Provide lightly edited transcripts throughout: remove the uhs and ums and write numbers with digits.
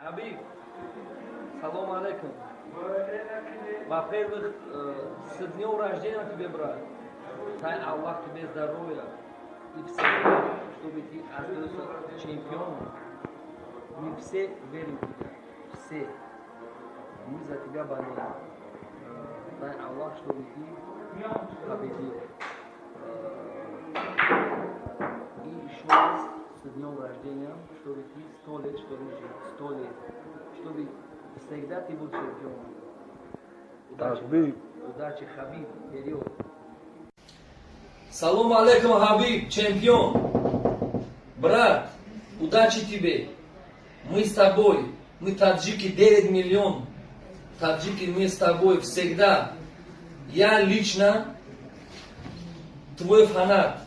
Habib, салом алейкум. Во-первых, с днем рождения тебе, брат. Дай Аллах тебе здоровья и всегда, чтобы ты остался чемпионом. Мы все верим в тебя. Все. Мы за тебя болеем. Дай Аллах, чтобы ты победил. И еще раз с днем рождения, чтобы ты 100 лет, чтобы жил, 100 лет, чтобы всегда ты был чемпионом. Удачи, удачи, Хабиб, вперед. Салам алейкум, Хабиб, чемпион. Брат, удачи тебе. Мы с тобой, мы таджики 9 миллионов. Таджики, мы с тобой всегда. Я лично твой фанат.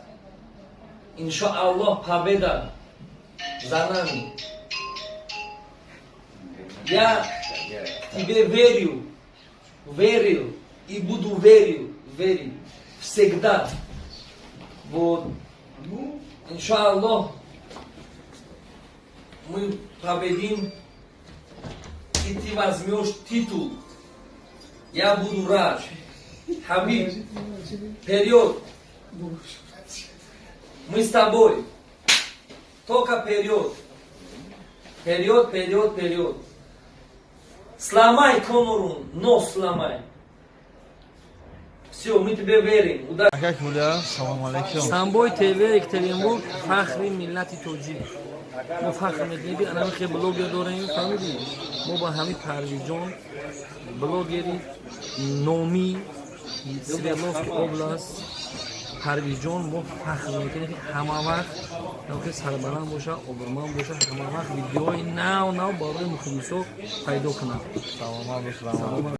Иншаллах, победа за нами. Я тебе верил и буду верить всегда. Вот, иншаллах, мы победим, и ты возьмешь титул. Я буду рад. Хабиб, вперед! Мы с тобой. Только вперед. Вперед. Сломай Конору, нос сломай. Все, мы тебе верим. Удачи. Салам алейкум. Самбой ТВ Екатеринбург, фахри миллати тоджик. ما فخر می‌کنیم الان خیلی بلوگر داریم فهمیدی ما با همین پرویزجان بلوگری نومی سویلوفسک اوبلاست پرویزجان ما فخر می‌کنیم همه وقت که سربلند باشه اوبرمان باشه همه وقت ویدیوهای نو برای مخلصا پیدا کنه. Salom aleykum.